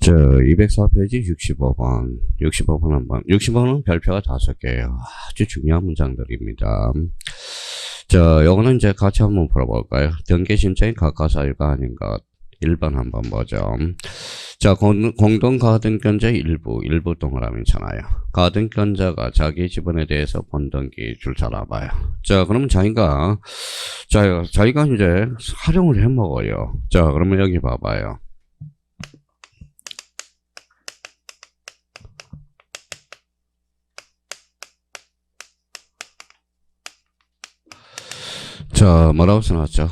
204페이지 65번. 65번 한번. 65번은 별표가 5개예요. 아주 중요한 문장들입니다. 요거는 이제 같이 한번 풀어볼까요? 등기심장이 각각 사유가 아닌 것. 1번 한번 보죠. 공동 가등권자 일부 동그라미잖아요. 가등권자가 자기 지분에 대해서 본등기 줄 줄 알아봐요. 그러면 자기가 이제 활용을 해 먹어요. 그러면 여기 봐봐요. 뭐라고 써놨죠?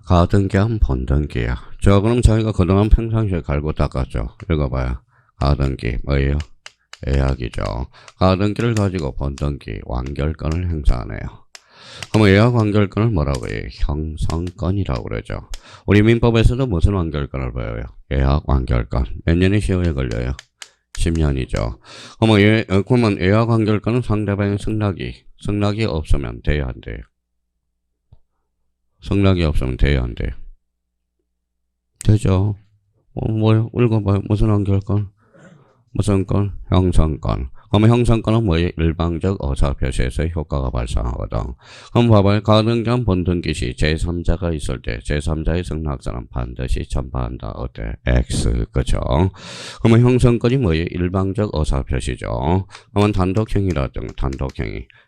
가등기하면 본등기야. 그럼 자기가 그동안 평상시에 갈고 닦았죠. 읽어봐요. 가등기, 뭐예요? 예약이죠. 가등기를 가지고 본등기, 완결권을 행사하네요. 그럼 예약 완결권을 뭐라고 해요? 형성권이라고 그러죠. 우리 민법에서도 무슨 완결권을 배워요? 예약 완결권. 몇 년이 시효에 걸려요? 10년이죠. 그러면 예약 완결권은 상대방의 승낙이 없으면 돼야 안 돼요? 승낙이 없으면 돼야 안 돼요? 되죠. 뭐요? 읽어봐요. 무슨 완결권? 무슨 건? 형성권. 그러면 형성권은 뭐예요? 일방적 의사표시에서 효과가 발생하거든. 그럼 봐봐요. 가등기한 본등기 시 제3자가 있을 때 제3자의 승낙서는 반드시 전파한다. 어때? X. 그죠? 그러면 형성권이 뭐예요? 일방적 의사표시죠. 그러면 단독행위라든가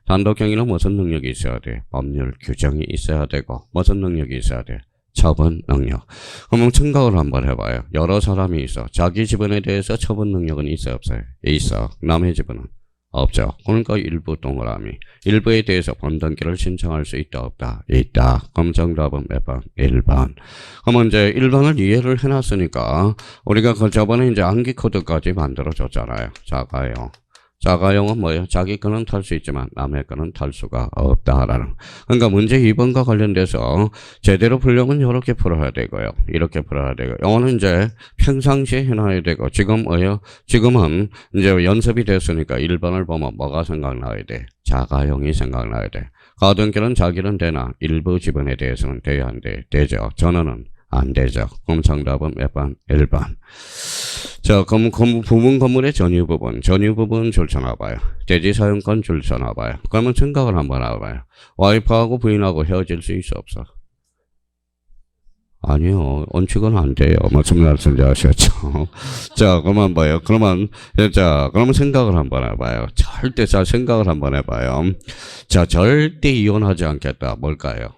단독행위는 무슨 능력이 있어야 돼? 법률 규정이 있어야 되고 무슨 능력이 있어야 돼? 처분 능력. 그러면 생각을 한번 해봐요. 여러 사람이 있어. 자기 지분에 대해서 처분 능력은 있어요, 없어요? 있어. 남의 지분은 없죠. 그러니까 일부 동그라미. 일부에 대해서 본등기를 신청할 수 있다, 없다? 있다. 그럼 정답은 몇 번? 1번. 그러면 이제 1번을 이해를 해놨으니까 우리가 저번에 이제 암기 코드까지 만들어줬잖아요. 자가용은 뭐예요? 자기 거는 탈 수 있지만 남의 거는 탈 수가 없다라는. 그러니까 문제 2번과 관련돼서 제대로 풀려면 이렇게 풀어야 되고요. 이렇게 풀어야 되고. 영어는 이제 평상시에 해놔야 되고. 지금은 이제 연습이 됐으니까 1번을 보면 뭐가 생각나야 돼? 자가용이 생각나야 돼. 가등기는 자기는 되나? 일부 지분에 대해서는 돼야 안 돼? 되죠. 전원은 안 되죠. 그럼 정답은 몇 번? 1번. 그럼 부분 건물의 전유 부분 줄 쳐놔봐요. 대지 사용권 줄 쳐놔봐요. 그러면 생각을 한번 해봐요. 와이프하고 부인하고 헤어질 수 있어, 없어? 아니요. 원칙은 안 돼요. 무슨 말씀인지 아셨죠? 그러면 뭐예요? 그러면 생각을 한번 해봐요. 생각을 한번 해봐요. 절대 이혼하지 않겠다. 뭘까요?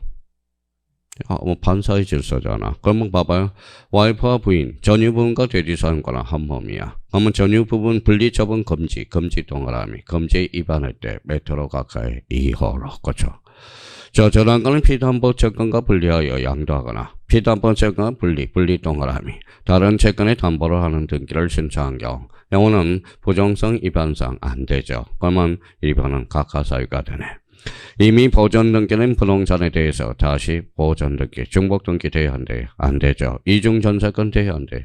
반사의 질서잖아. 그러면 봐봐요. 와이프와 부인, 전유부분과 대지사용권은 한 몸이야. 그러면 전유부분 분리처분 금지 동그라미. 금지 위반할 때 몇 호로 가까이? 2호로. 그렇죠. 저당권은 피담보 채권과 분리하여 양도하거나 피담보 채권과 분리 동그라미. 다른 채권의 담보를 하는 등기를 신청한 경우 영어는 부정성 위반상 안 되죠. 그러면 1번은 각하사유가 되네. 이미 보존등기는 부동산에 대해서 다시 보존등기, 중복등기 돼야 안 돼요? 안 되죠. 이중전세권 돼야 안 돼요?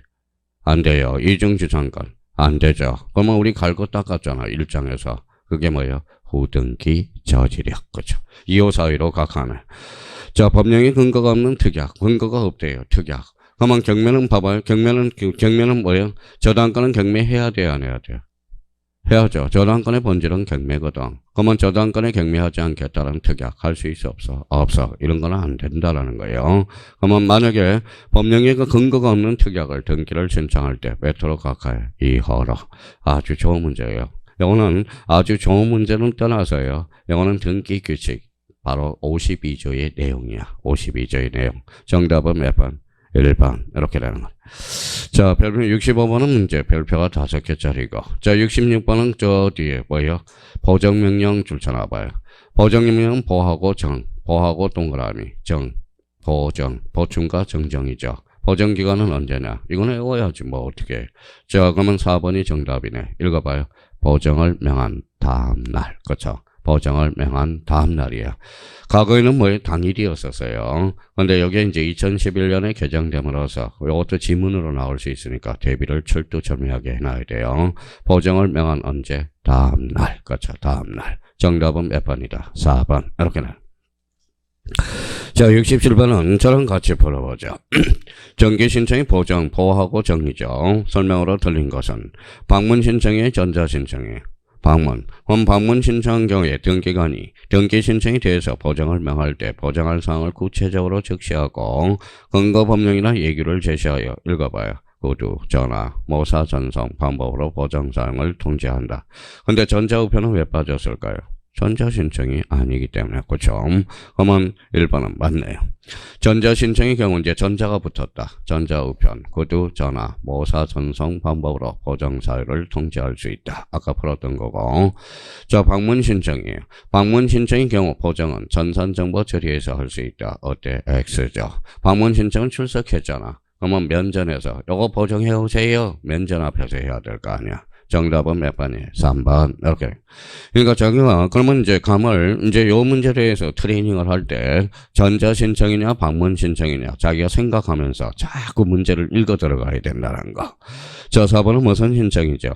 안 돼요. 이중주상권 안 되죠. 그러면 우리 갈고 닦았잖아. 1장에서. 그게 뭐예요? 후등기 저지력. 그죠? 2호 사유로 각하네. 법령의 근거가 없는 특약. 근거가 없대요. 특약. 그러면 경매는 봐봐요. 경매는 뭐예요? 저당권은 경매해야 돼요? 안 해야 돼요? 해야죠. 저당권의 본질은 경매거든. 그러면 저당권에 경매하지 않겠다는 특약 할 수 있어, 없어? 없어. 이런 거는 안 된다라는 거예요. 그러면 만약에 법령에 그 근거가 없는 특약을 등기를 신청할 때 몇 호로 각하해? 2호로. 아주 좋은 문제예요. 이거는 아주 좋은 문제는 떠나서요. 이거는 등기 규칙 바로 52조의 내용이야. 52조의 내용. 정답은 몇 번? 1번. 이렇게 되는 거예요. 별표 65번은 문제. 별표가 5개짜리고. 66번은 저 뒤에 뭐예요? 보정명령 줄 쳐놔봐요. 보정명령은 보하고 동그라미. 보정. 보충과 정정이죠. 보정기간은 언제냐? 이거는 외워야지 뭐 어떻게. 그러면 4번이 정답이네. 읽어봐요. 보정을 명한 다음 날. 그렇죠? 보정을 명한 다음 날이에요. 과거에는 뭐예요? 당일이었었어요. 근데 여기에 이제 2011년에 개정됨으로써 이것도 지문으로 나올 수 있으니까 대비를 철두철미하게 해놔야 돼요. 보정을 명한 언제? 다음 날. 그렇죠? 다음 날. 정답은 몇 번이다? 4번. 이렇게 나. 자, 67번은 저랑 같이 풀어보죠. 정기 신청의 보정, 보호하고 정의죠. 설명으로 틀린 것은 방문 신청의 전자 신청이에요. 방문. 그럼 방문 신청한 경우에 등기관이 등기 신청에 대해서 보정을 명할 때 보정할 사항을 구체적으로 적시하고 근거 법령이나 예규를 제시하여 읽어봐요. 구두, 전화, 모사 전송 방법으로 보정 사항을 통지한다. 근데 전자우편은 왜 빠졌을까요? 전자신청이 아니기 때문에. 그렇죠? 그러면 1번은 맞네요. 전자신청의 경우 이제 전자가 붙었다. 전자우편, 구두, 전화, 모사 전송 방법으로 보정 사유를 통지할 수 있다. 아까 풀었던 거고. 자, 방문신청이에요. 방문신청의 경우 보정은 전산정보 처리해서 할 수 있다. 어때? X죠. 방문신청은 출석했잖아. 그러면 면전에서 요거 보정해 오세요. 면전 앞에서 해야 될 거 아니야. 정답은 몇 번이에요? 3번. 이렇게. 그러니까 자기가 그러면 이제 감을 이제 요 문제에 대해서 트레이닝을 할 때 전자신청이냐 방문신청이냐 자기가 생각하면서 자꾸 문제를 읽어 들어가야 된다는 거. 자, 4번은 무슨 신청이죠?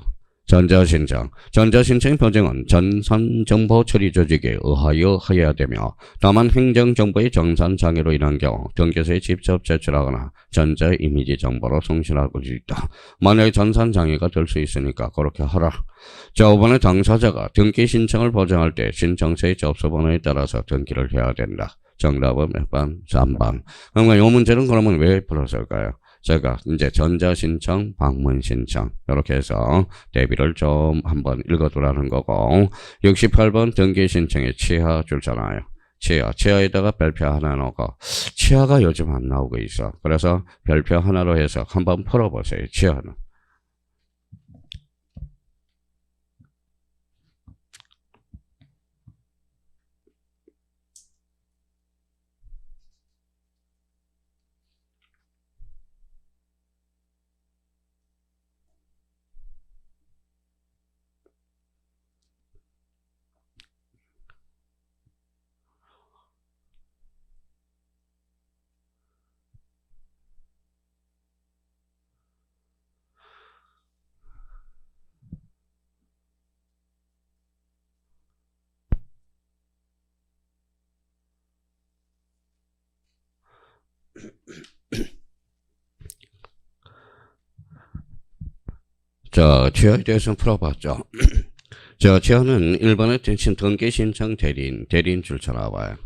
전자신청. 전자신청 보정은 전산정보 처리 조직에 의하여 해야 되며 다만 행정정보의 정산장애로 인한 경우 등기소에 직접 제출하거나 전자이미지 정보로 송신할 수 있다. 만약에 전산장애가 될 수 있으니까 그렇게 하라. 자, 5번에 당사자가 등기 신청을 보정할 때 신청서의 접수번호에 따라서 등기를 해야 된다. 정답은 몇 번? 3번. 그러면 이 문제는 그러면 왜 풀었을까요? 제가 이제 전자신청, 방문신청 이렇게 해서 대비를 좀 한번 읽어두라는 거고 68번 등기신청에 치하 줄잖아요. 치하에다가 별표 하나 넣고 치하가 요즘 안 나오고 있어. 그래서 별표 하나로 해서 한번 풀어보세요. 치하는. 자, 치하에 대해서는 풀어봤죠. 자, 치하는 1번에 대신 등기신청 대리인 줄쳐나와요.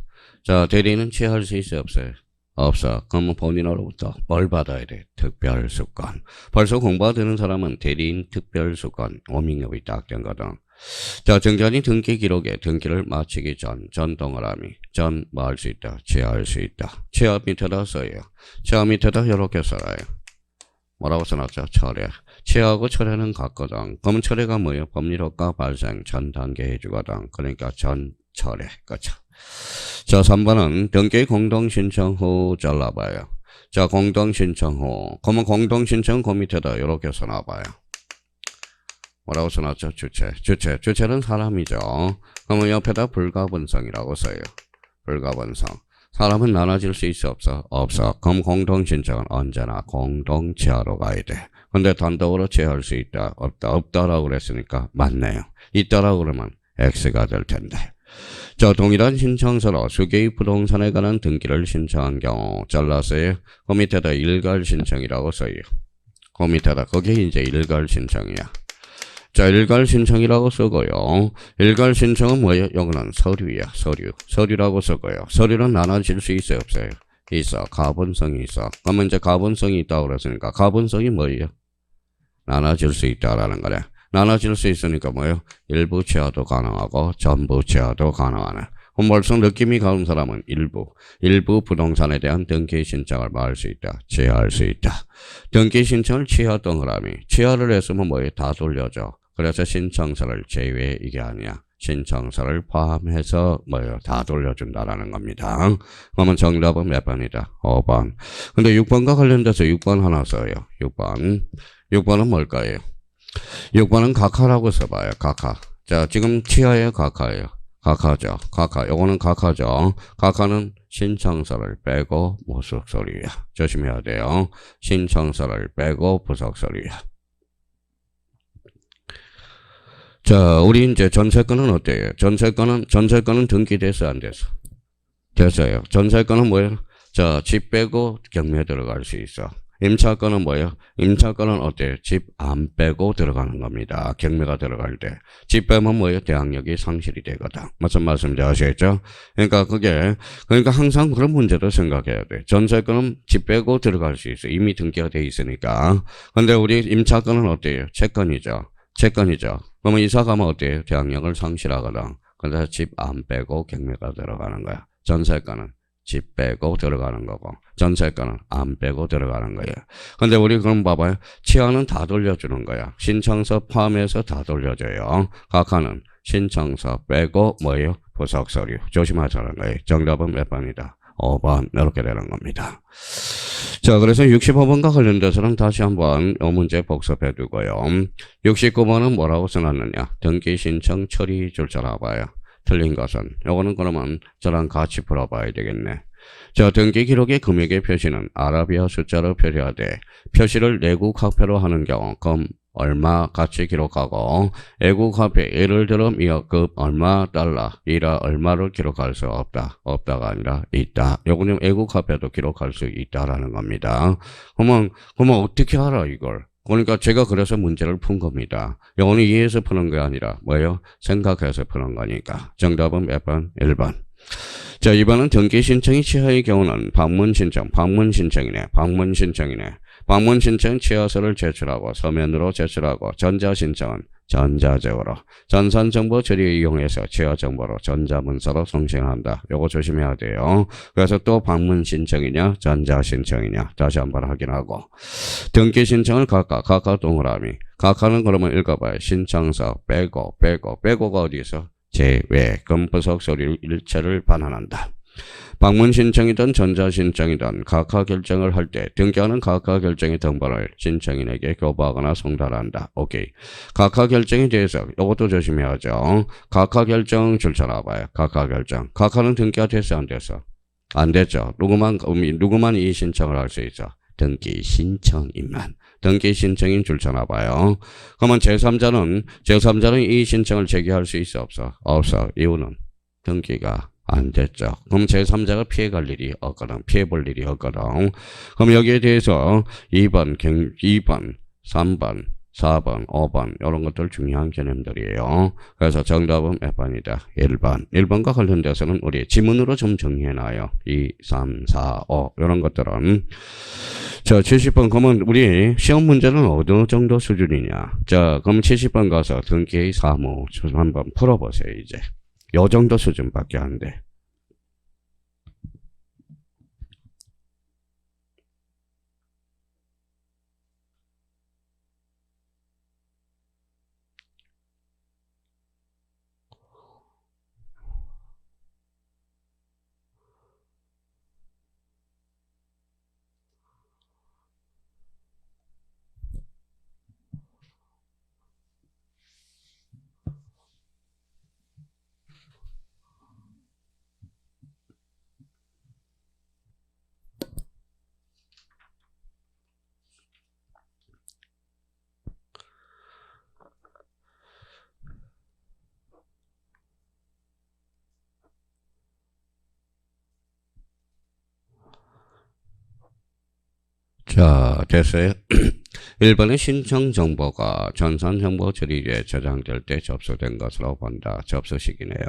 자, 대리인은 치하할 수 있어요? 없어요? 없어. 그러면 본인으로부터 뭘 받아야 돼? 특별수권. 벌써 공부가 되는 사람은 대리인 특별수권, 오밍업이 딱 된 거든. 자, 정전이 등기 기록에 등기를 마치기 전 동그라미, 뭐 할 수 있다? 치하할 수 있다. 치하 밑에다 써요. 치하 밑에다 이렇게 써요. 뭐라고 써놨죠? 철회. 치하하고 철회는 같거든. 그러면 철회가 뭐예요? 법률효과 발생 전 단계 해주거든. 그러니까 전 철회. 그렇죠. 자, 3번은 등기 공동신청 후 잘라봐요. 자, 공동신청 후. 그러면 공동신청 그 밑에다 이렇게 써놔봐요. 뭐라고 써놨죠? 주체는 사람이죠. 그러면 옆에다 불가분성이라고 써요. 불가분성. 사람은 나눠질 수 있어? 없어? 없어. 그럼 공동신청은 언제나 공동치하로 가야 돼. 근데 단독으로 취할 수 있다? 없다. 없다라고 그랬으니까 맞네요. 있다라고 그러면 X가 될 텐데. 자, 동일한 신청서로 수개의 부동산에 관한 등기를 신청한 경우 잘랐어요. 그 밑에다 일괄 신청이라고 써요. 그 밑에다 그게 이제 일괄 신청이야. 자, 일괄 신청이라고 쓰고요. 일괄 신청은 뭐예요? 여기는 서류야. 서류라고 쓰고요. 서류는 나눠질 수 있어요? 없어요? 있어. 가분성이 있어. 그러면 이제 가분성이 있다고 그랬으니까 가분성이 뭐예요? 나눠질 수 있다라는 거래. 나눠질 수 있으니까 뭐예요? 일부 취하도 가능하고 전부 취하도 가능하네. 그럼 벌써 느낌이 가는 사람은 일부 부동산에 대한 등기 신청을 뭐 할 수 있다? 취하할 수 있다. 등기 신청을 취하 동그라미. 취하를 했으면 뭐예요? 다 돌려줘. 그래서 신청서를 제외 이게 아니야. 신청서를 포함해서 뭐예요? 다 돌려준다라는 겁니다. 그러면 정답은 몇 번이다? 5번. 근데 6번과 관련돼서 6번 하나 써요. 6번은 뭘까요? 6번은 각하라고 써봐요. 각하. 자, 지금 치하에 각하예요. 각하죠. 각하. 요거는 각하죠. 각하는 신청서를 빼고 부속서류야. 조심해야 돼요. 신청서를 빼고 부속서류야. 자, 우리 이제 전세권은 어때요? 전세권은 등기돼서 안 돼서? 됐어요. 전세권은 뭐예요? 자, 집 빼고 경매 들어갈 수 있어. 임차권은 뭐예요? 임차권은 어때요? 집 안 빼고 들어가는 겁니다. 경매가 들어갈 때. 집 빼면 뭐예요? 대항력이 상실이 되거든. 무슨 말씀인지 아시겠죠? 그러니까 항상 그런 문제도 생각해야 돼. 전세권은 집 빼고 들어갈 수 있어. 이미 등기가 돼 있으니까. 근데 우리 임차권은 어때요? 채권이죠. 그러면 이사 가면 어때요? 대항력을 상실하거든. 그래서 집 안 빼고 경매가 들어가는 거야. 전세권은 집 빼고 들어가는 거고 전세권은 안 빼고 들어가는 거예요. 근데 우리 그럼 봐봐요. 치아는 다 돌려주는 거야. 신청서 포함해서 다 돌려줘요. 각하는 신청서 빼고 뭐예요? 부속 서류. 조심하자는 거예요. 정답은 몇 번이다? 5번 이렇게 되는 겁니다. 자, 그래서 65번과 관련돼서는 다시 한번 이 문제 복습해 두고요. 69번은 뭐라고 써놨느냐? 등기 신청 처리 줄줄 알아봐요. 틀린 것은 요거는 그러면 저랑 같이 풀어봐야 되겠네. 자, 등기 기록의 금액의 표시는 아라비아 숫자로 표시하되 표시를 내국 화폐로 하는 경우 그럼 얼마 같이 기록하고 외국 화폐 예를 들어 미화급 얼마 달러 이라 얼마를 기록할 수 없다가 아니라 있다. 요거는 외국 화폐도 기록할 수 있다라는 겁니다. 그러면 어떻게 알아 이걸? 그러니까 제가 그래서 문제를 푼 겁니다. 영어는 이해해서 푸는 게 아니라 뭐예요? 생각해서 푸는 거니까. 정답은 몇 번? 1번. 자, 2번은 등기 신청이 취하의 경우는 방문 신청이네. 방문 신청은 취하서를 제출하고 서면으로 제출하고 전자 신청은 전자적으로 전산정보 처리를 이용해서 취하 정보로 전자문서로 송신한다. 요거 조심해야 돼요. 그래서 또 방문 신청이냐 전자 신청이냐 다시 한번 확인하고 등기 신청을 각각 동그라미 각하는 그러면 읽어봐요. 신청서 빼고가 어디서 제외 금부속 서류 일체를 반환한다. 방문 신청이든 전자 신청이든 각하 결정을 할 때 등기하는 각하 결정의 등본을 신청인에게 교부하거나 송달한다. 오케이. 각하 결정에 대해서 이것도 조심해야죠. 각하 결정 줄 알아봐요. 각하 결정. 각하는 등기가 됐어 안 됐어? 안 됐죠. 누구만 이 신청을 할 수 있어? 등기 신청인만. 등기 신청인 줄 알아봐요. 그러면 제3자는 이 신청을 제기할 수 있어 없어? 없어. 이유는 등기가 안 됐죠. 그럼 제3자가 피해볼 일이 없거든. 그럼 여기에 대해서 2번, 3번, 4번, 5번 이런 것들 중요한 개념들이에요. 그래서 정답은 몇 번이다? 1번. 1번과 관련돼서는 우리 지문으로 좀 정리해놔요. 2, 3, 4, 5 이런 것들은. 자, 70번 그러면 우리 시험 문제는 어느 정도 수준이냐? 자, 그럼 70번 가서 등기의 사무 한번 풀어보세요. 이제. 요 정도 수준밖에 안 돼. 자, 됐어요? 1번의 신청 정보가 전산정보 처리에 저장될 때 접수된 것으로 본다. 접수식이네요.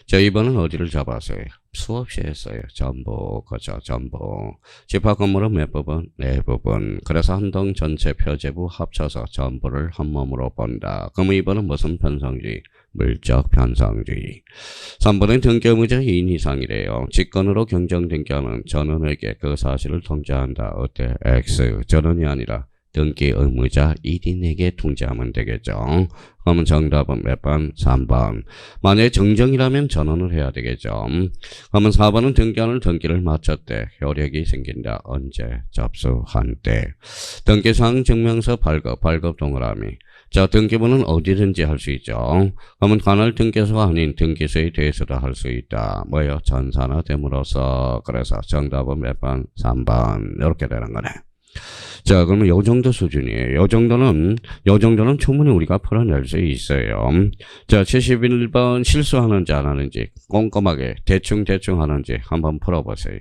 자, 2번은 어디를 잡았어요? 수없이 했어요. 전부, 그죠? 전부. 집합 건물은 몇 부분? 네 부분. 그래서 한 동 전체 표제부 합쳐서 전부를 한 몸으로 본다. 그럼 2번은 무슨 편성주의? 물적 편성주의. 3번은 등기 의무자 2인 이상이래요. 직권으로 경정 등기하는 전원에게 그 사실을 통지한다. 어때? X. 전원이 아니라 등기 의무자 1인에게 통지하면 되겠죠. 그러면 정답은 몇 번? 3번. 만약에 정정이라면 전원을 해야 되겠죠. 그러면 4번은 등기하는 등기를 마쳤대. 효력이 생긴다. 언제? 접수한 때. 등기사항 증명서 발급 동그라미. 자, 등기부는 어디든지 할 수 있죠. 그러면 관할 등기소가 아닌 등기소에 대해서도 할 수 있다. 뭐예요? 전산화됨으로써. 그래서 정답은 몇 번? 3번. 이렇게 되는 거네. 자, 그러면 요 정도 수준이에요. 요 정도는 충분히 우리가 풀어낼 수 있어요. 자, 71번 실수하는지 안 하는지 꼼꼼하게 대충 하는지 한번 풀어보세요.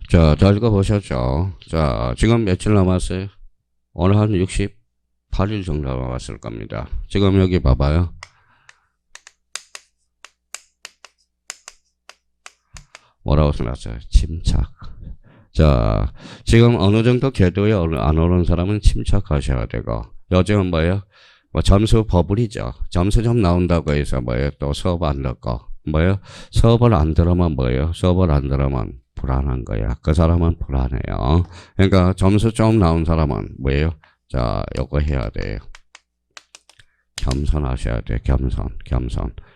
자, 잘 읽어보셨죠? 자, 지금 며칠 남았어요? 오늘 한 68일 정도 남았을 겁니다. 지금 여기 봐봐요. 뭐라고 써놨어요? 침착. 자, 지금 어느 정도 궤도에 안 오른 사람은 침착하셔야 되고, 요즘은 뭐예요? 뭐 점수 버블이죠. 점수 좀 나온다고 해서 뭐예요? 또 수업 안 듣고, 뭐예요? 수업을 안 들으면 뭐예요? 수업을 안 들으면 불안한 거야. 그 사람은 불안해요. 그러니까 점수 좀 나온 사람은 뭐예요? 자, 요거 해야 돼요. 겸손하셔야 돼.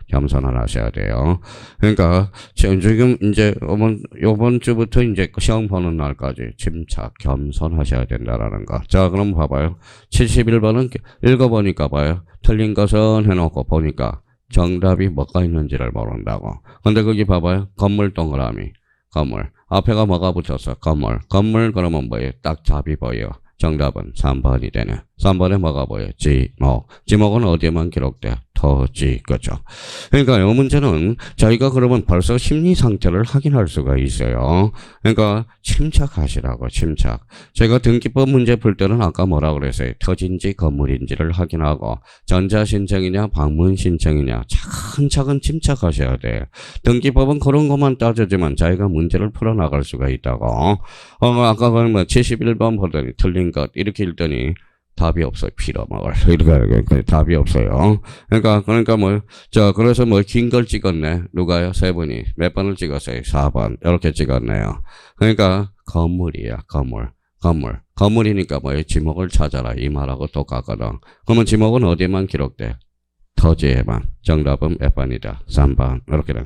겸손을 하셔야 돼요. 그러니까 지금 이제 요번 주부터 이제 시험 보는 날까지 침착, 겸손하셔야 된다라는 거. 자, 그럼 봐봐요. 71번은 읽어보니까 봐요. 틀린 것은 해놓고 보니까 정답이 뭐가 있는지를 모른다고. 근데 거기 봐봐요. 건물 동그라미. 건물. 앞에가 뭐가 붙었어? 건물. 그러면 뭐예요? 딱 답이 보여. 정답은 3번이 되네. 3번에 뭐가 보여? 지목. 지목은 어디에만 기록돼? 토지. 그죠? 그러니까 이 문제는 저희가 그러면 벌써 심리 상태를 확인할 수가 있어요. 그러니까 침착하시라고, 침착. 제가 등기법 문제 풀 때는 아까 뭐라 그랬어요? 터진지 건물인지를 확인하고 전자신청이냐 방문신청이냐 차근차근 침착하셔야 돼. 등기법은 그런 것만 따져지만 자기가 문제를 풀어나갈 수가 있다고. 아까 뭐 71번 보더니 틀린 것 이렇게 읽더니 답이 없어요. 빌어먹을. 이렇게 답이 없어요. 그러니까 뭐, 그래서 뭐 긴 걸 찍었네. 누가요? 세 분이. 몇 번을 찍었어요? 4번. 이렇게 찍었네요. 그러니까 건물이야. 건물이니까 뭐예요? 지목을 찾아라. 이 말하고 똑같거든. 그러면 지목은 어디에만 기록돼? 토지에만. 정답은 몇 번이다? 3번. 이렇게 돼.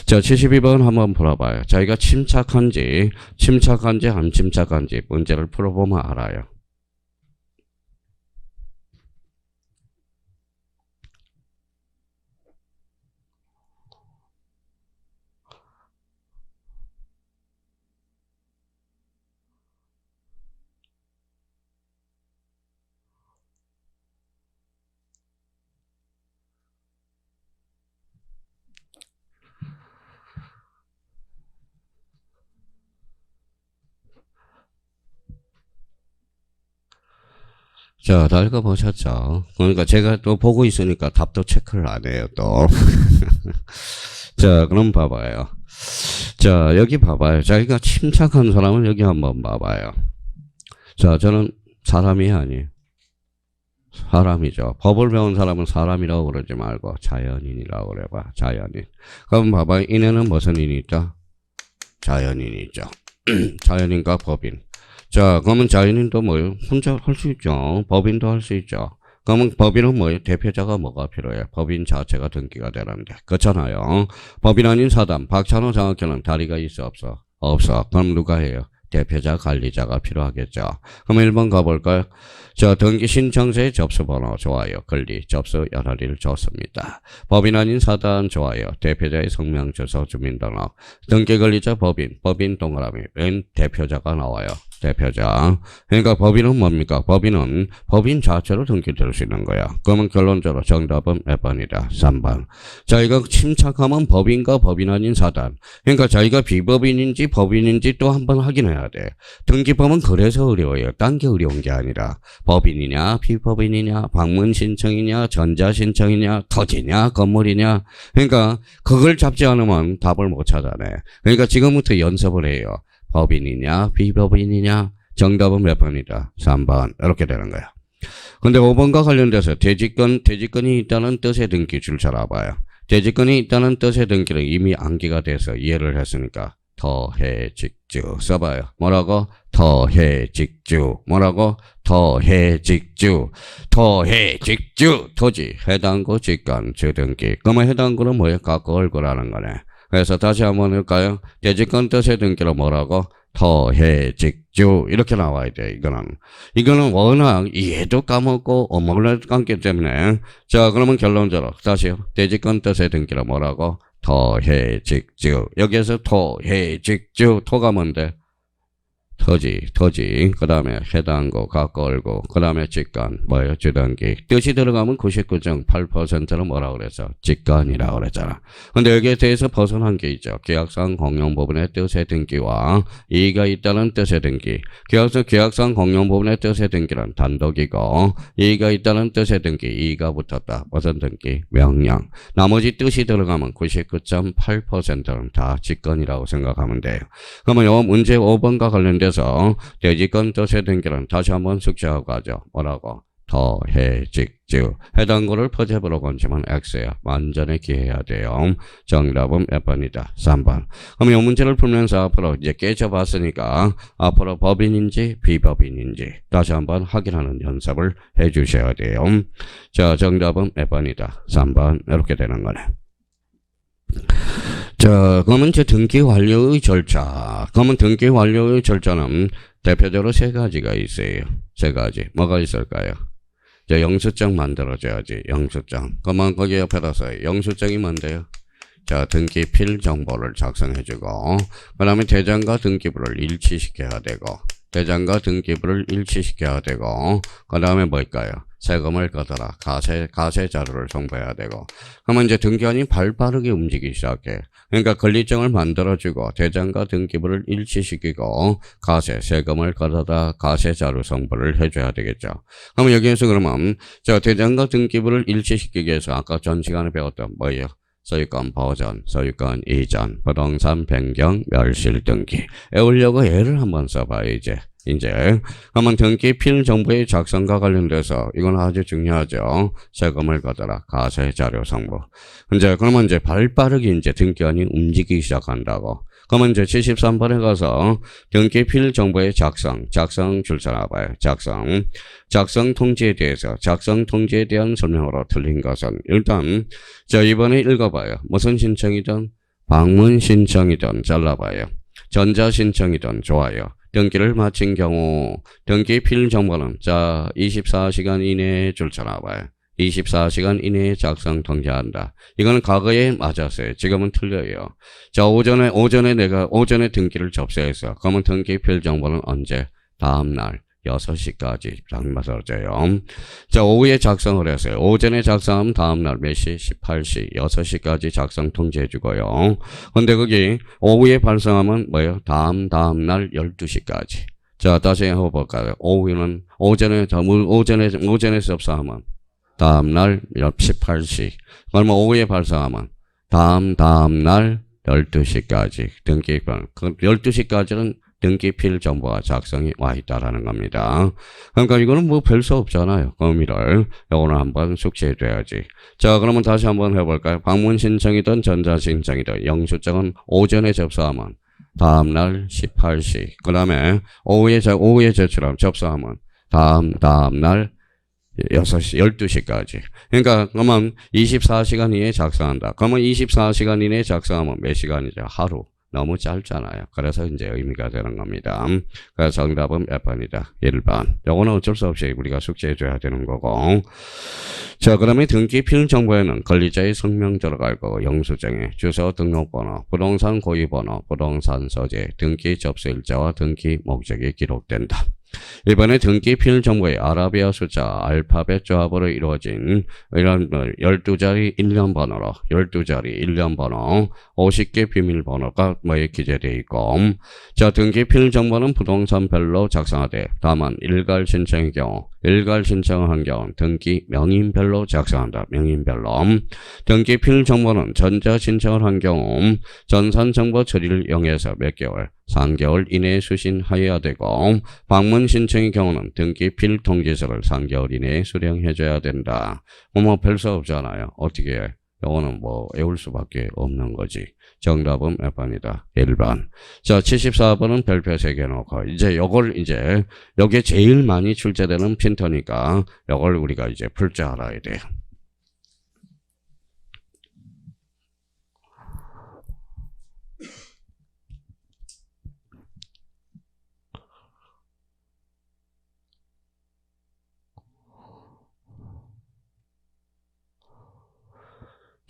자, 72번 한번 풀어봐요. 자기가 침착한지 안 침착한지 문제를 풀어보면 알아요. 자, 다 읽어보셨죠? 그러니까 제가 또 보고 있으니까 답도 체크를 안 해요, 또. 자, 그럼 봐봐요. 자, 여기 봐봐요. 자기가 침착한 사람은 여기 한번 봐봐요. 자, 저는 사람이 아니에요. 사람이죠. 법을 배운 사람은 사람이라고 그러지 말고 자연인이라고 그래봐. 자연인. 그럼 봐봐요. 인에는 무슨 인이 있다? 자연인이죠. 자연인과 법인. 자, 그러면 자연인도 뭐예요? 혼자 할 수 있죠. 법인도 할 수 있죠. 그러면 법인은 뭐예요? 대표자가 뭐가 필요해요? 법인 자체가 등기가 되는데. 그렇잖아요. 법인 아닌 사단, 박찬호 장학회는 다리가 있어, 없어? 없어. 그럼 누가 해요? 대표자 관리자가 필요하겠죠. 그럼 1번 가볼까요? 자, 등기 신청서의 접수번호 좋아요. 권리 접수 연하리를 줬습니다. 법인 아닌 사단 좋아요. 대표자의 성명 주소 주민등록 등기 관리자 법인 동그라미 웬 대표자가 나와요. 대표자. 그러니까 법인은 뭡니까? 법인은 법인 자체로 등기될 수 있는 거야. 그러면 결론적으로 정답은 몇 번이다? 3번. 자기가 침착하면 법인과 법인 아닌 사단. 그러니까 자기가 비법인인지 법인인지 또 한 번 확인해야 돼. 등기법은 그래서 어려워요. 딴 게 어려운 게 아니라 법인이냐 비법인이냐 방문 신청이냐 전자 신청이냐 토지냐 건물이냐. 그러니까 그걸 잡지 않으면 답을 못 찾아내. 그러니까 지금부터 연습을 해요. 법인이냐 비법인이냐 정답은 몇 번이다? 3번. 이렇게 되는 거야. 근데 5번과 관련돼서 대지권이 있다는 뜻의 등기 줄 잘 알아봐요. 대지권이 있다는 뜻의 등기는 이미 암기가 돼서 이해를 했으니까 더해직주 써봐요. 뭐라고? 더해직주. 뭐라고? 더해직주. 토지 해당구 직관 주등기. 그러면 해당구는 뭐예요? 갖고 얼굴하는 거네. 그래서 다시 한번 할까요? 대지권 뜻의 등기로 뭐라고? 토해직주 이렇게 나와야 돼. 이거는 워낙 이해도 까먹고 어머나 까먹기 때문에 자 그러면 결론적으로 다시요. 대직권 뜻의 등기라 뭐라고? 토해직주. 여기에서 토해직주 토가 뭔데? 토지. 그 다음에 해당고, 가까울고, 그 다음에 직관, 뭐예요? 주등기. 뜻이 들어가면 99.8%는 뭐라고 그랬어? 직관이라고 그랬잖아. 근데 여기에 대해서 벗어난 게 있죠. 계약상 공용 부분의 뜻의 등기와 이의가 있다는 뜻의 등기. 계약상 공용 부분의 뜻의 등기는 단독이고, 이의가 있다는 뜻의 등기, 이의가 붙었다. 무슨 등기? 명령. 나머지 뜻이 들어가면 99.8%는 다 직관이라고 생각하면 돼요. 그러면 요 문제 5번과 관련돼서 대직권 뜻의 등기는 다시 한번 숙지하고 가죠. 뭐라고? 토해직주. 해당 거를 퍼집으로 건지면 X야. 완전히 기해야 돼요. 정답은 몇 번이다? 3번. 그럼 이 문제를 풀면서 앞으로 이제 깨져봤으니까 앞으로 법인인지 비법인인지 다시 한번 확인하는 연습을 해주셔야 돼요. 자, 정답은 몇 번이다? 3번. 이렇게 되는 거네. 자, 그러면 이제 등기 완료의 절차. 그러면 등기 완료의 절차는 대표적으로 세 가지가 있어요. 세 가지. 뭐가 있을까요? 자, 영수증 만들어줘야지. 영수증. 그러면 거기 옆에다 써요. 영수증이 뭔데요? 자, 등기 필 정보를 작성해주고, 그 다음에 대장과 등기부를 일치시켜야 되고, 그 다음에 뭘까요? 세금을 걷어라. 가세 자료를 송부해야 되고. 그러면 이제 등기관이 발빠르게 움직이기 시작해. 그러니까 권리증을 만들어주고, 대장과 등기부를 일치시키고, 세금을 걷어다 가세 자료 송부를 해줘야 되겠죠. 그러면 여기에서 그러면, 자, 대장과 등기부를 일치시키기 위해서 아까 전 시간에 배웠던 뭐예요? 소유권 보전, 소유권 이전, 부동산 변경, 멸실 등기. 외우려고 예를 한번 써봐요, 이제. 그러면 등기 필 정보의 작성과 관련돼서 이건 아주 중요하죠. 세금을 걷어라. 가세 자료 송부. 그러면 이제 발빠르게 이제 등기관이 움직이기 시작한다고. 그러면 이제 73번에 가서 등기 필 정보의 작성 줄 서나봐요. 작성 통지에 대한 설명으로 틀린 것은 일단 자 이번에 읽어봐요. 무슨 신청이든 방문 신청이든 잘라봐요. 전자 신청이든 좋아요. 등기를 마친 경우 등기 필 정보는 자 24시간 이내에 줄 서나봐요. 24시간 이내에 작성 통지한다. 이거는 과거에 맞았어요. 지금은 틀려요. 자, 오전에 등기를 접수해서 그러면 등기 필 정보는 언제? 다음날 6시까지 맞아져요. 자, 오후에 작성을 했어요. 오전에 작성하면 다음날 몇 시? 18시, 6시까지 작성 통지해주고요. 근데 거기 오후에 발송하면 뭐예요? 다음날 12시까지. 자, 다시 해볼까요? 오전에 접수하면 다음날 18시. 그러면 오후에 발송하면 다음날 12시까지 등기권. 12시까지는 등기필 정보가 작성이 와 있다라는 겁니다. 그러니까 이거는 뭐 별 수 없잖아요. 의미를. 요거는 한번 숙지해 줘야지. 자, 그러면 다시 한번 해볼까요? 방문 신청이든 전자 신청이든 영수증은 오전에 접수하면 다음날 18시. 그 다음에 오후에 제출하면 접수하면 다음날 12시까지. 그러니까, 그러면 24시간 이내에 작성한다. 그러면 24시간 이내에 작성하면 몇 시간이죠? 하루. 너무 짧잖아요. 그래서 이제 의미가 되는 겁니다. 그래서 정답은 몇 번이다? 1번. 요거는 어쩔 수 없이 우리가 숙지해줘야 되는 거고. 자, 그러면 등기 필 정보에는 권리자의 성명 들어갈 거고, 영수증에 주소 등록번호, 부동산 고유번호, 부동산 소재, 등기 접수일자와 등기 목적이 기록된다. 이번에 등기 필 정보의 아라비아 숫자 알파벳 조합으로 이루어진 이런 12자리 1년 번호로 50개 비밀번호가 기재되어 있고, 자, 등기 필 정보는 부동산별로 작성하되 다만 일괄 신청의 경우 일괄 신청을 한 경우 등기 명인별로 작성한다. 명인별로. 등기 필 정보는 전자 신청을 한 경우 전산 정보 처리를 0에서 몇 개월? 3개월 이내에 수신하여야 되고, 방문 신청의 경우는 등기 필 통지서를 3개월 이내에 수령해줘야 된다. 뭐 별 수 없잖아요. 어떻게 해? 이거는 뭐 외울 수밖에 없는 거지. 정답은 몇 번이다? 1번. 자, 74번은 별표 3개 놓고, 여기에 제일 많이 출제되는 핀터니까, 이걸 우리가 이제 풀 줄 알아야 돼요.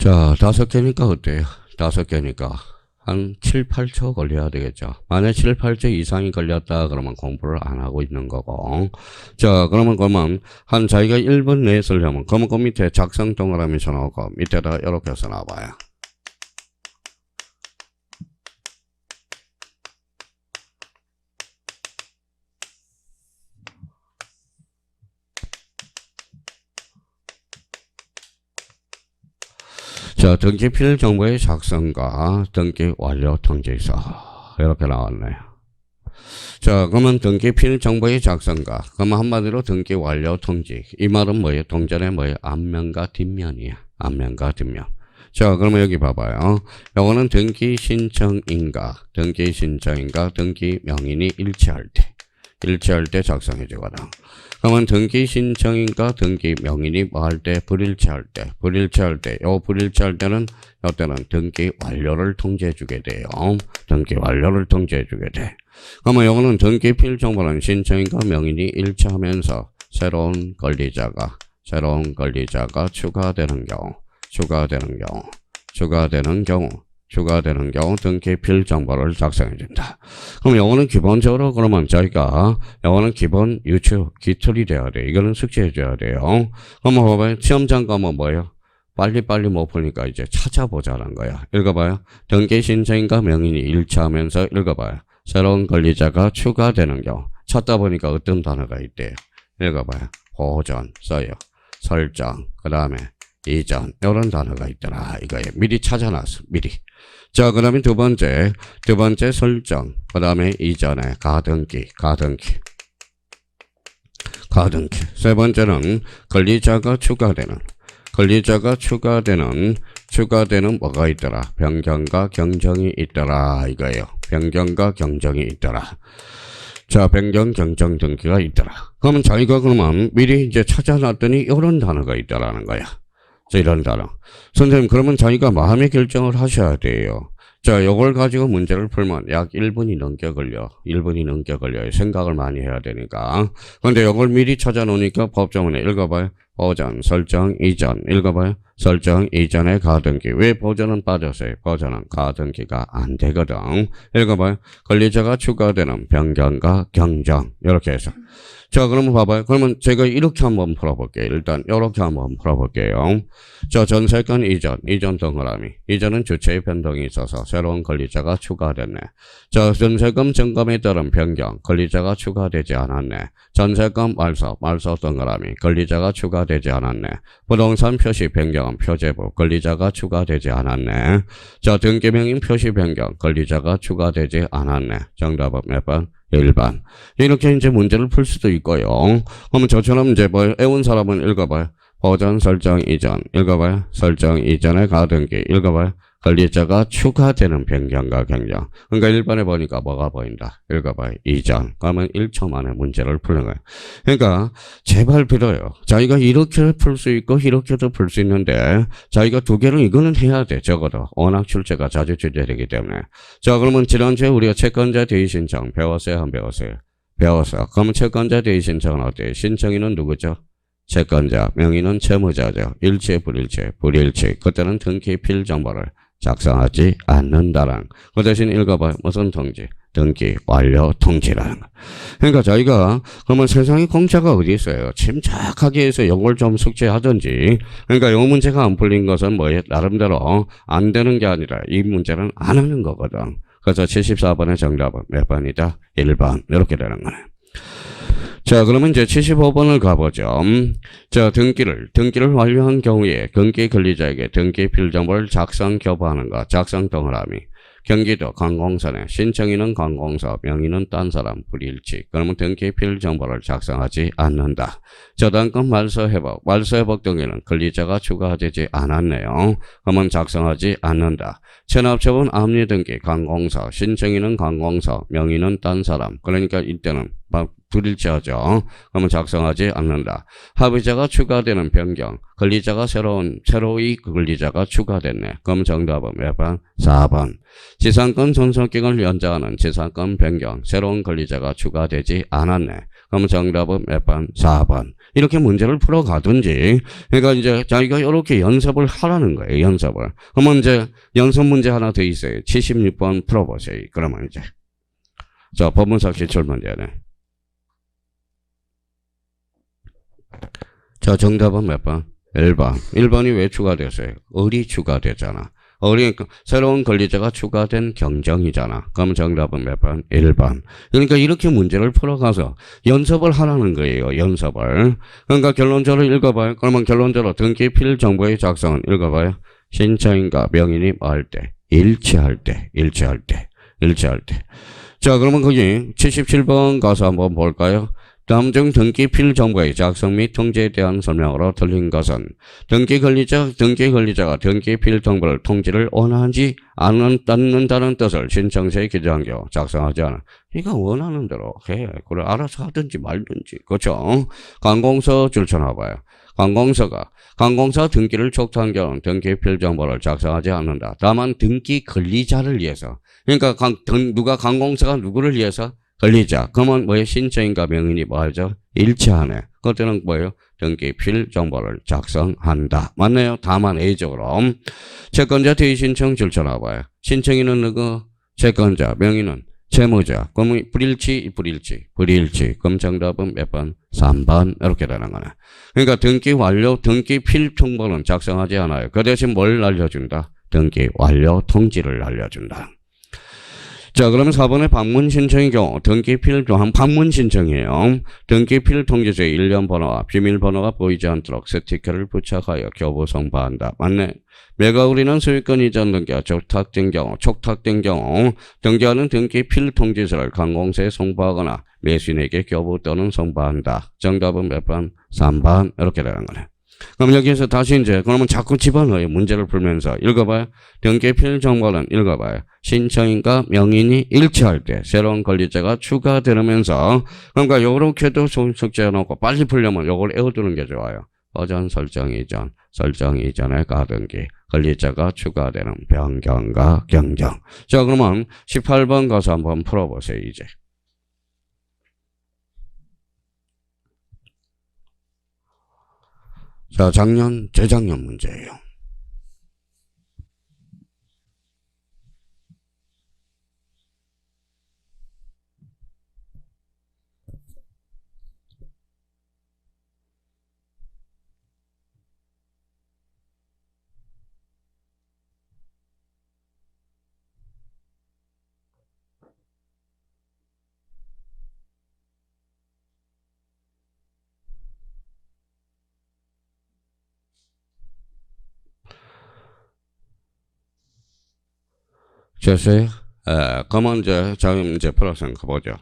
자, 5개니까 어때요? 5개니까 한 7, 8초 걸려야 되겠죠. 만약 7, 8초 이상이 걸렸다 그러면 공부를 안 하고 있는 거고. 자, 그러면 한 자기가 1분 내에 쓰려면 그러면 그 밑에 작성 동그라미 쳐놓고 밑에다 이렇게 써놔봐요. 자, 등기필 정보의 작성과 등기 완료 통지서 이렇게 나왔네요. 자, 그러면 등기필 정보의 작성과 그러면 한마디로 등기 완료 통지 이 말은 뭐예요? 동전의 뭐예요? 앞면과 뒷면이야. 앞면과 뒷면. 자, 그러면 여기 봐봐요. 요거는 등기 신청인가 등기 명인이 일치할 때 작성해 주거든. 그러면 등기 신청인가 등기 명인이 뭐 할 때? 불일치할 때. 요 불일치할 때는 이때는 등기 완료를 통지해 주게 돼요. 등기 완료를 통지해 주게 돼. 그러면 요거는 등기필 정보는 신청인가 명인이 일치하면서 새로운 권리자가 추가되는 경우 등기필 정보를 작성해 준다. 그럼 요거는 기본적으로 그러면 저희가 요거는 기본 유추 기출이 돼야 돼. 이거는 숙제해 줘야 돼요. 그러면 봐봐요. 시험장 가면 뭐예요? 빨리 못 푸니까 이제 찾아보자는 거야. 읽어봐요. 등기 신청인가 명인이 일치하면서 읽어봐요. 새로운 권리자가 추가되는 경우. 찾다 보니까 어떤 단어가 있대요. 읽어봐요. 보전 써요. 설정 그 다음에 이전 이런 단어가 있더라 이거예요. 미리 찾아놨어. 미리. 자, 그 다음에 두 번째 설정 그 다음에 이전에 가등기 세 번째는 권리자가 추가되는 뭐가 있더라. 변경과 경정이 있더라 이거예요. 변경과 경정이 있더라. 자, 변경 경정 등기가 있더라. 그러면 자기가 그러면 미리 이제 찾아놨더니 이런 단어가 있다라는 거야. 자, 이런 단어. 선생님, 그러면 자기가 마음의 결정을 하셔야 돼요. 자, 요걸 가지고 문제를 풀면 약 1분이 넘게 걸려요. 생각을 많이 해야 되니까. 근데 요걸 미리 찾아놓으니까 법정원에 읽어봐요. 보전, 설정, 이전. 읽어봐요. 설정, 이전의 가등기. 왜 보전은 빠졌어요? 보전은 가등기가 안 되거든. 읽어봐요. 권리자가 추가되는 변경과 경정. 이렇게 해서. 자, 그러면 봐봐요. 그러면 제가 이렇게 한번 풀어볼게요. 일단 이렇게 한번 풀어볼게요. 자, 전세권 이전 동그라미. 이전은 주체의 변동이 있어서 새로운 권리자가 추가됐네. 자, 전세금 점검에 따른 변경, 권리자가 추가되지 않았네. 전세금 말소 동그라미, 권리자가 추가되지 않았네. 부동산 표시 변경, 표제부, 권리자가 추가되지 않았네. 자, 등기명인 표시 변경, 권리자가 추가되지 않았네. 정답은 몇 번? 1번. 이렇게 이제 문제를 풀 수도 있고요. 그러면 저처럼 이제 뭐 애운 사람은 읽어봐요. 보전 설정 이전. 읽어봐요. 설정 이전의 가등기. 읽어봐요. 권리자가 추가되는 변경과 경정. 그러니까 1번에 보니까 뭐가 보인다. 읽어봐요. 이전. 그러면 1초 만에 문제를 푸는 거예요. 그러니까 제발 빌어요. 자기가 이렇게 풀 수 있고 이렇게도 풀 수 있는데 자기가 두 개는 이거는 해야 돼. 적어도. 워낙 출제가 자주 출제되기 때문에. 자, 그러면 지난주에 우리가 채권자 대의 신청 배웠어요? 안 배웠어요? 배웠어. 그러면 채권자 대의 신청은 어때요? 신청인은 누구죠? 채권자. 명의는 채무자죠. 일체 불일체. 그때는 등기필 정보를 작성하지 않는다라는 그 대신 읽어봐요. 무슨 통지? 등기 완료 통지라는 거. 그러니까 저희가 그러면 세상에 공짜가 어디 있어요? 침착하게 해서 이걸 좀 숙제하든지. 그러니까 이 문제가 안 풀린 것은 뭐예요? 나름대로 안 되는 게 아니라 이 문제는 안 하는 거거든. 그래서 74번의 정답은 몇 번이다? 1번 이렇게 되는 거네. 자, 그러면 이제 75번을 가보죠. 자, 등기를 완료한 경우에 등기 권리자에게 등기필 정보를 작성 교부하는 것. 작성 동그라미. 경기도 관공서네. 신청인은 관공서, 명의는 딴 사람, 불일치. 그러면 등기필 정보를 작성하지 않는다. 저당권 말소회복. 말소회복 등기는 권리자가 추가되지 않았네요. 그러면 작성하지 않는다. 체납처분 압류등기 관공서. 신청인은 관공서, 명의는 딴 사람. 그러니까 이때는 불일치하죠. 그러면 작성하지 않는다. 합의자가 추가되는 변경. 권리자가 새로이 권리자가 추가됐네. 그럼 정답은 몇 번? 4번. 지상권 존속기간을 연장하는 지상권 변경. 새로운 권리자가 추가되지 않았네. 그럼 정답은 몇 번? 4번. 이렇게 문제를 풀어가든지. 그러니까 이제 자기가 이렇게 연습을 하라는 거예요. 연습을. 그러면 이제 연습 문제 하나 더 있어요. 76번 풀어보세요. 그러면 이제 자, 법문사 기출 문제네. 자, 정답은 몇 번? 1번. 1번이 왜 추가됐어요? 을이 추가되잖아. 을이 새로운 권리자가 추가된 경정이잖아. 그럼 정답은 몇 번? 1번. 그러니까 이렇게 문제를 풀어가서 연습을 하라는 거예요. 연습을. 그러니까 결론적으로 읽어봐요. 그러면 결론적으로 등기 필 정보의 작성은 읽어봐요. 신청인과 명인이 뭐 할 때? 일치할 때. 자, 그러면 거기 77번 가서 한번 볼까요? 다음 중 등기 필 정보의 작성 및 통지에 대한 설명으로 틀린 것은 등기 권리자가 등기 필 정보를 통지를 원하지 않는다는 뜻을 신청서에 기재한 경우 작성하지 않아. 네가 원하는 대로 해. 그래, 알아서 하든지 말든지. 그렇죠? 관공서 줄쳐놔봐요. 관공서 등기를 촉구한 경우는 등기 필 정보를 작성하지 않는다. 다만 등기 권리자를 위해서. 그러니까 누가 관공서가 누구를 위해서? 권리자. 그러면 뭐예요? 신청인과 명인이 뭐하죠? 일치하네. 그때는 뭐예요? 등기 필 정보를 작성한다. 맞나요? 다만 A적으로. 채권자 대의 신청 줄쳐놔봐요. 신청인은 누구? 채권자. 명인은 채무자. 그러면 불일치. 그럼 정답은 몇 번? 3번. 이렇게 되는 거네. 그러니까 등기 완료, 등기 필 정보는 작성하지 않아요. 그 대신 뭘 알려준다? 등기 완료 통지를 알려준다. 자, 그러면 4번의 방문 신청의 경우 등기필 방문 신청이에요. 등기필 통지서의 일련 번호와 비밀번호가 보이지 않도록 스티커를 부착하여 교부 송부한다. 맞네. 매각우리는 소유권 이전 등기가 촉탁된 경우 등기하는 등기필 통지서를 관공서에 송부하거나 매수인에게 교부 또는 송부한다. 정답은 몇 번? 3번. 이렇게 되는 거네. 그럼 여기에서 다시 이제 그러면 자꾸 집어넣어요. 문제를 풀면서 읽어봐요. 등기필 정보는 읽어봐요. 신청인과 명인이 일치할 때 새로운 권리자가 추가되면서 그러니까 요렇게도 숙제해놓고 빨리 풀려면 요걸 외워두는 게 좋아요. 버전 설정 이전에 가등기 권리자가 추가되는 변경과 경정. 자, 그러면 18번 가서 한번 풀어보세요. 이제. 자, 재작년 문제예요. 됐어요? 그러면 이제 문제 풀어서 보죠.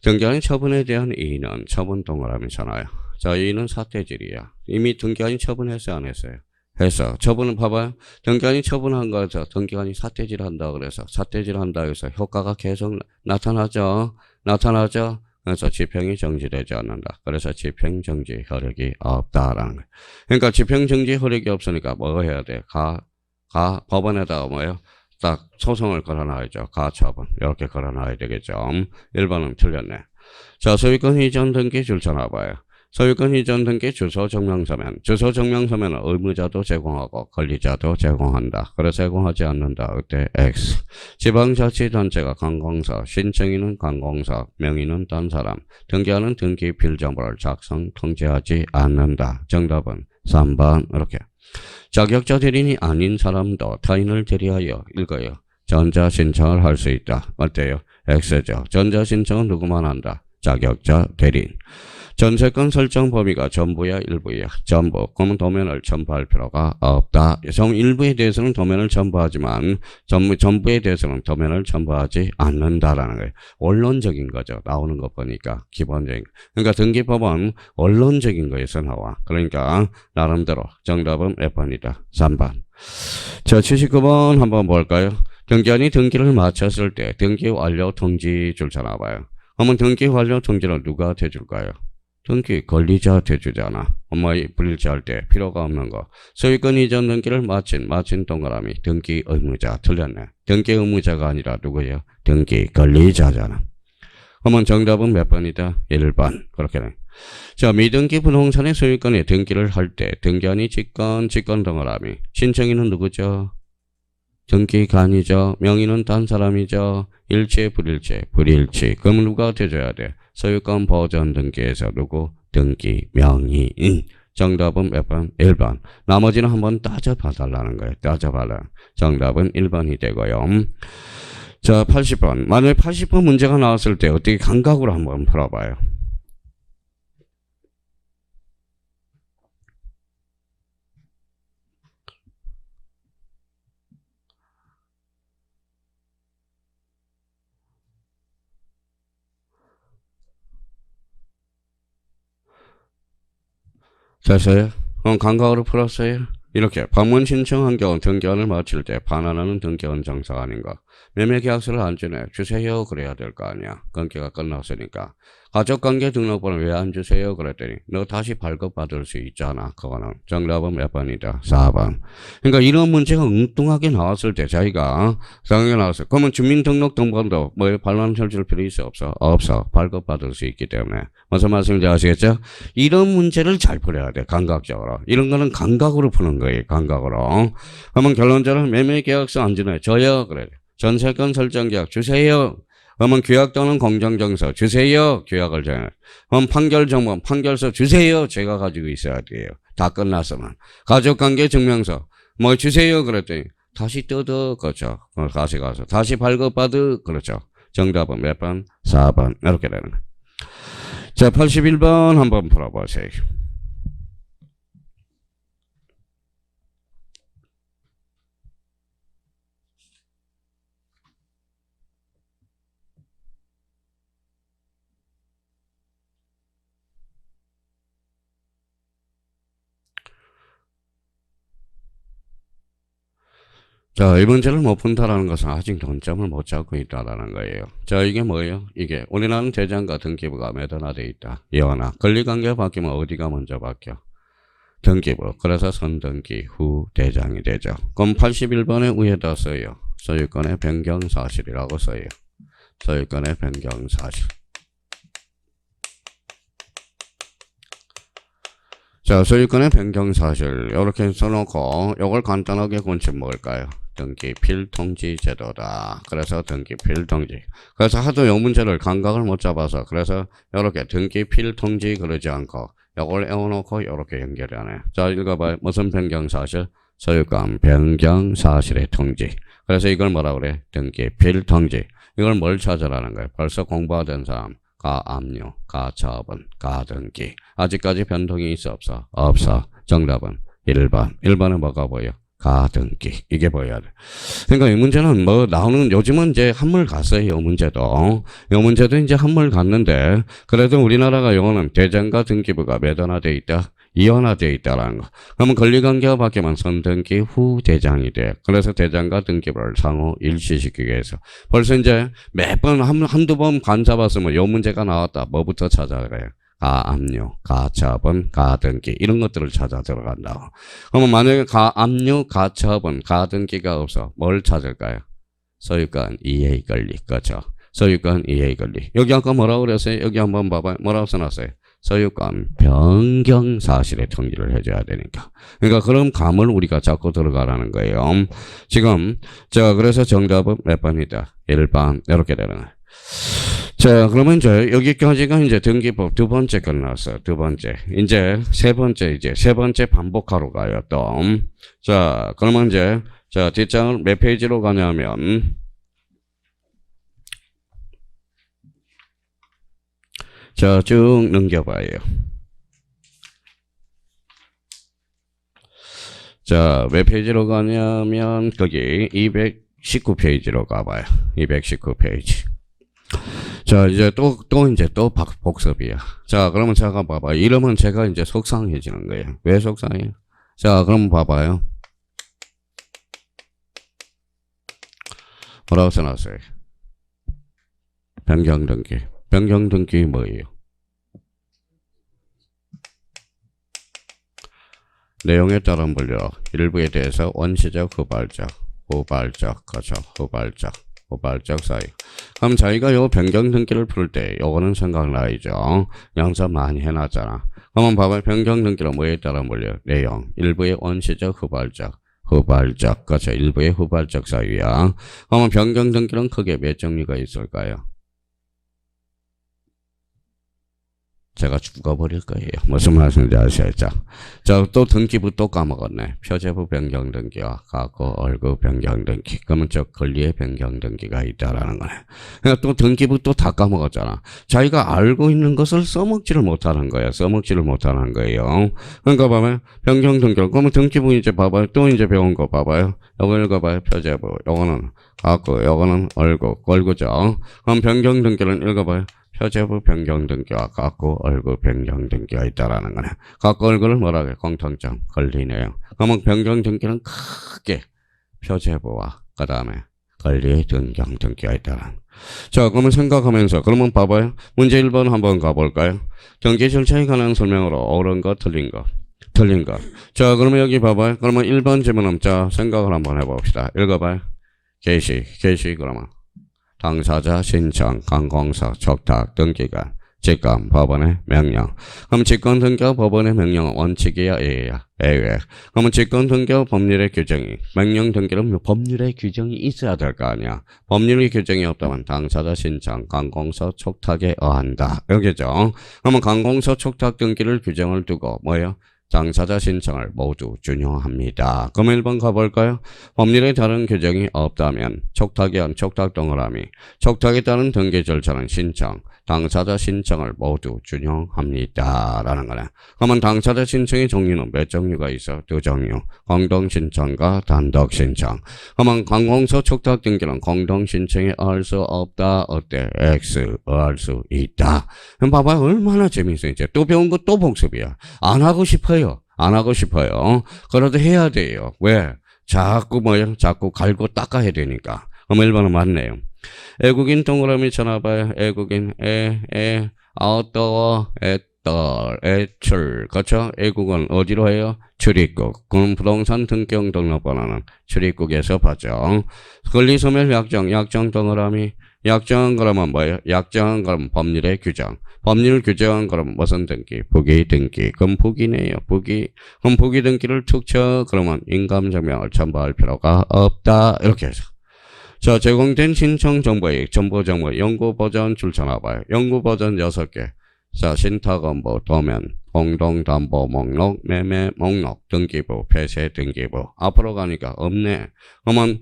등기한인 처분에 대한 이의는 처분 동그라미잖아요. 자, 이의는 사태질이야. 이미 등기한이 처분했어요, 안 했어요? 했어. 처분은 봐봐요. 등기한이 처분한 거죠. 등기한이 사태질 한다 그래서 사태질 한다 해서 효과가 계속 나타나죠. 그래서 집행이 정지되지 않는다. 그래서 집행 정지 효력이 없다라는 거예요. 그러니까 집행 정지 효력이 없으니까 뭐 해야 돼? 법원에다가 뭐예요? 딱 소송을 걸어놔야죠. 가처분. 이렇게 걸어놔야 되겠죠. 1번은 틀렸네. 자, 소유권 이전 등기 줄쳐놔봐요. 소유권 이전 등기 주소 증명서면 의무자도 제공하고 권리자도 제공한다. 그래서 제공하지 않는다. 그때 X. 지방자치단체가 관공서, 신청인은 관공서, 명의는 딴 사람, 등기하는 등기 필정보를 작성, 통지하지 않는다. 정답은 3번. 이렇게. 자격자 대리인이 아닌 사람도 타인을 대리하여 읽어요. 전자신청을 할 수 있다. 어때요? X죠. 전자신청은 누구만 한다? 자격자 대리인. 전세권 설정 범위가 전부야 일부야? 전부. 그러면 도면을 첨부할 필요가 없다. 일부에 대해서는 도면을 첨부하지만 전부에 대해서는 도면을 첨부하지 않는다라는 거예요. 원론적인 거죠. 나오는 거 보니까 기본적인. 그러니까 등기법은 원론적인 거에서 나와. 그러니까 나름대로 정답은 몇 번이다? 3번. 자, 79번 한번 볼까요? 등기한이 등기를 마쳤을 때 등기 완료 통지 줄쳐놔봐요. 그러면 등기 완료 통지는 누가 대줄까요? 등기 권리자 대주잖아. 불일치할 때 필요가 없는 거. 소유권 이전 등기를 마친 동그라미 등기 의무자. 틀렸네. 등기 의무자가 아니라 누구예요? 등기 권리자잖아. 그러면 정답은 몇 번이다? 1번. 그렇게 돼. 자, 미등기 부동산의 소유권에 등기를 할 때 등기한이 직권 동그라미. 신청인은 누구죠? 등기관이죠. 명의는 딴 사람이죠. 일체 불일치. 그럼 누가 돼줘야 돼? 소유권 보전 등기에서 누구? 등기 명의인. 정답은 몇 번? 1번. 나머지는 한번 따져봐달라는 거예요. 따져봐라. 정답은 1번이 되고요. 자, 80번. 만약에 80번 문제가 나왔을 때 어떻게 감각으로 한번 풀어봐요. 됐어요? 그럼 감각으로 풀었어요? 이렇게 방문 신청한 경우 등기원을 마칠 때 반환하는 등기원 정사가 아닌가. 매매계약서를 안 주네. 주세요. 그래야 될 거 아니야. 관계가 끝났으니까. 가족관계 등록번호 왜 안 주세요? 그랬더니 너 다시 발급받을 수 있잖아. 그거는. 정답은 몇 번이다? 4번. 그러니까 이런 문제가 엉뚱하게 나왔을 때 자기가 상하게 나왔어요. 그러면 주민등록등본도 뭐 반환 해줄 필요 있어? 없어? 없어. 발급받을 수 있기 때문에. 무슨 말씀인지 아시겠죠? 이런 문제를 잘 풀어야 돼. 감각적으로. 이런 거는 감각으로 푸는 거예요. 감각으로. 그러면 결론적으로 매매계약서 안 주네. 줘요. 그래. 전세권 설정계약 주세요. 그러면 규약 또는 공정정서 주세요. 규약을 정해. 그럼 판결정보 판결서 주세요. 제가 가지고 있어야 돼요. 다 끝났으면. 가족관계 증명서 뭐 주세요. 그랬더니 다시 뜯어. 그렇죠. 다시 가서 다시 발급받으. 그렇죠. 정답은 몇 번? 4번. 이렇게 되는 거예요. 자, 81번 한번 풀어보세요. 자, 이 문제를 못 푼다라는 것은 아직 논점을 못 잡고 있다라는 거예요. 자, 이게 뭐예요? 이게 우리나라는 대장과 등기부가 매도나돼 있다. 이거나 권리관계가 바뀌면 어디가 먼저 바뀌어? 등기부. 그래서 선등기 후 대장이 되죠. 그럼 81번에 위에다 써요. 소유권의 변경 사실이라고 써요. 소유권의 변경 사실. 자, 소유권의 변경 사실 이렇게 써놓고 이걸 간단하게 건치 먹을까요? 등기 필통지 제도다. 그래서 등기 필통지. 그래서 하도 이 문제를 감각을 못 잡아서 그래서 이렇게 등기 필통지 그러지 않고 이걸 외워놓고 이렇게 연결하네. 자, 읽어봐요. 무슨 변경 사실? 소유권 변경 사실의 통지. 그래서 이걸 뭐라 그래? 등기 필통지. 이걸 뭘 찾으라는 거예요? 벌써 공부하던 사람. 가압류, 가처분, 가등기. 아직까지 변동이 있어 없어? 없어. 정답은 1번. 1번은 뭐가 보여? 가등기. 이게 보여야 돼. 그러니까 이 문제는 뭐 나오는 요즘은 이제 한물 갔어요. 이 문제도. 이 문제도 이제 한물 갔는데 그래도 우리나라가 요거는 대장과 등기부가 매도화되어 있다. 이원화되어 있다라는 거. 그러면 권리관계가 바뀌면 선등기 후 대장이 돼. 그래서 대장과 등기부를 상호 일치시키기 위해서. 벌써 이제 매번 한두 번 간 잡았으면 요 문제가 나왔다. 뭐부터 찾아가요? 가압류, 가처분, 가등기 이런 것들을 찾아 들어간다고. 그러면 만약에 가압류, 가처분, 가등기가 없어. 뭘 찾을까요? 소유권 이해 권리. 그렇죠. 소유권 이해 권리. 여기 아까 뭐라고 그랬어요? 여기 한번 봐봐요. 뭐라고 써놨어요? 소유권 변경 사실의 통지를 해줘야 되니까. 그러니까 그런 감을 우리가 잡고 들어가라는 거예요. 지금 자 그래서 정답은 몇 번이다? 1번 이렇게 되는 거예요. 자 그러면 이제 여기까지가 이제 등기법 두 번째 끝났어. 두 번째 이제 세 번째 반복하러 가요 또. 자 그러면 이제 자 뒷장을 몇 페이지로 가냐면 자, 쭉 넘겨봐요. 자, 몇 페이지로 가냐면, 거기 219페이지로 가봐요. 219페이지. 자, 이제 또 복습이야. 자, 그러면 제가 봐봐요. 이러면 제가 이제 속상해지는 거예요. 왜 속상해요? 자, 그럼 봐봐요. 뭐라고 써놨어요? 변경등기. 변경등기 뭐예요? 내용에 따른 분류 일부에 대해서 원시적, 후발적, 그렇죠. 후발적. 후발적 사유. 그럼 저희가 요 변경 등기를 풀 때 요거는 생각나죠. 양사 많이 해놨잖아. 그러면 봐봐요. 변경 등기는 뭐에 따라 몰려요? 내용. 일부의 원시적 후발적. 그렇죠. 일부의 후발적 사유야. 그러면 변경 등기는 크게 몇 종류가 있을까요? 제가 죽어버릴 거예요. 무슨 말씀인지 아시죠? 또 등기부 또 까먹었네. 표제부 변경 등기와 과거 월급 변경 등기. 그러면 권리의 변경 등기가 있다라는 거네. 그러니까 또 등기부 또 다 까먹었잖아. 자기가 알고 있는 것을 써먹지를 못하는 거예요. 그러니까 봐봐요. 변경 등기. 그러면 등기부 이제 봐봐요. 또 이제 배운 거 봐봐요. 요거 읽어봐요. 표제부. 요거는 과거, 요거는 월급죠. 그럼 변경 등기는 읽어봐요. 표제부 변경 등기와 과거 월급 변경 등기가 있다라는 거네. 과거 월급을 뭐라고 해? 공통점, 권리 내용. 그러면 변경 등기는 크게 표제부와 그 다음에 권리의 변경 등기가 있다라는. 자, 그러면 생각하면서 그러면 봐봐요. 문제 1번 한번 가볼까요? 등기 절차에 관한 설명으로 옳은 것, 틀린 것. 자, 그러면 여기 봐봐요. 그러면 1번 질문은 자 생각을 한번 해봅시다. 읽어봐요. 개시 그러면. 당사자 신청, 관공서, 촉탁, 등기관, 직권, 법원의 명령. 그럼 직권 등기와 법원의 명령은 원칙이야, 예야, 예외. 그러면 직권 등기와 법률의 규정이, 명령 등기는 법률의 규정이 있어야 될 거 아니야. 법률의 규정이 없다면 당사자 신청, 관공서, 촉탁에 의한다. 여기죠. 그러면 관공서, 촉탁 등기를 규정을 두고 뭐예요? 당사자 신청을 모두 준용합니다. 그럼 1번 가볼까요? 법률에 다른 규정이 없다면 촉탁이한 촉탁 동그라미. 촉탁에 따른 등기 절차는 신청. 당사자 신청을 모두 준용합니다. 라는 거네. 그러면 당사자 신청의 종류는 몇 종류가 있어? 2종류. 공동신청과 단독신청. 그러면 관공서 촉탁 등기는 공동신청에 의할 수 없다. 어때? X. 의할 수 있다. 그럼 봐봐요. 얼마나 재밌어요. 이제 또 배운 거 또 복습이야. 안 하고 싶어요. 그래도 해야 돼요. 왜? 자꾸 갈고 닦아야 되니까. 그럼 1번은 맞네요. 애국인 동그라미 쳐놔봐요. 애국인 아웃도어 애출. 그렇죠? 애국은 어디로 해요? 출입국. 그럼 부동산 등기용 등록번호는 출입국에서 받죠. 권리소멸 약정 동그라미. 약정은 그러면 뭐예요? 약정은 그럼 법률의 규정. 법률 규정은 그럼 무슨 등기? 부기 등기. 그럼 부기네요. 그럼 부기 등기를 툭 쳐. 그러면 인감증명을 첨부할 필요가 없다. 이렇게 해서. 자, 제공된 신청 정보의 정보 연구 버전 출처나봐요. 연구 버전 6개. 자, 신탁원부, 도면, 공동담보 목록, 매매 목록, 등기부, 폐쇄 등기부. 앞으로 가니까 없네. 그러면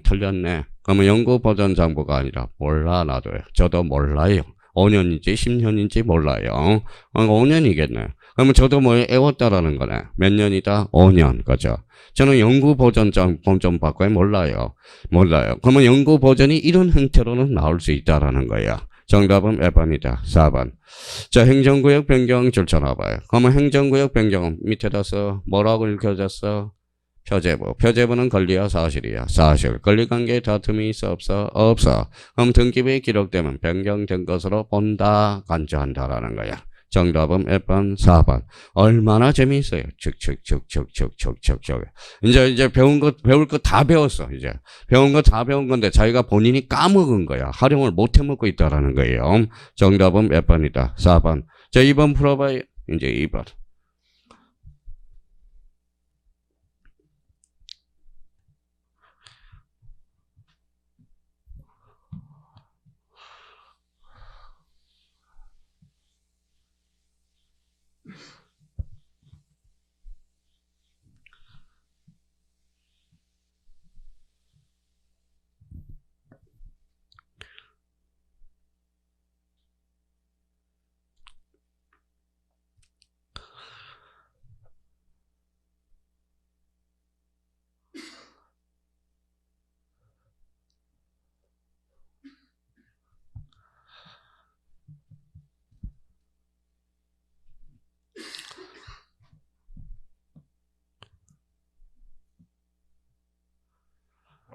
틀렸네. 그러면 연구 버전 정보가 아니라 몰라 놔둬요. 저도 몰라요. 5년인지 10년인지 몰라요. 5년이겠네. 그러면 저도 애웠다라는 거네. 몇 년이다? 5년. 그죠? 저는 연구 버전 좀 바꿔야 몰라요. 그러면 연구 버전이 이런 형태로는 나올 수 있다라는 거야. 정답은 몇 번이다? 4번. 자, 행정구역 변경 절차 나와봐요. 그러면 행정구역 변경은 밑에다 써. 뭐라고 읽혀졌어? 표제부는 권리야, 사실이야? 사실. 권리관계에 다툼이 있어, 없어? 없어. 그럼 등기부에 기록되면 변경된 것으로 본다, 간주한다라는 거야. 정답은 몇 번? 4번. 얼마나 재미있어요. 이제 배울 거 다 배웠어. 이제 배운 거 다 배운 건데 자기가 본인이 까먹은 거야. 활용을 못 해먹고 있다라는 거예요. 정답은 몇 번이다? 4번. 자, 2번 풀어봐요. 이제 2번.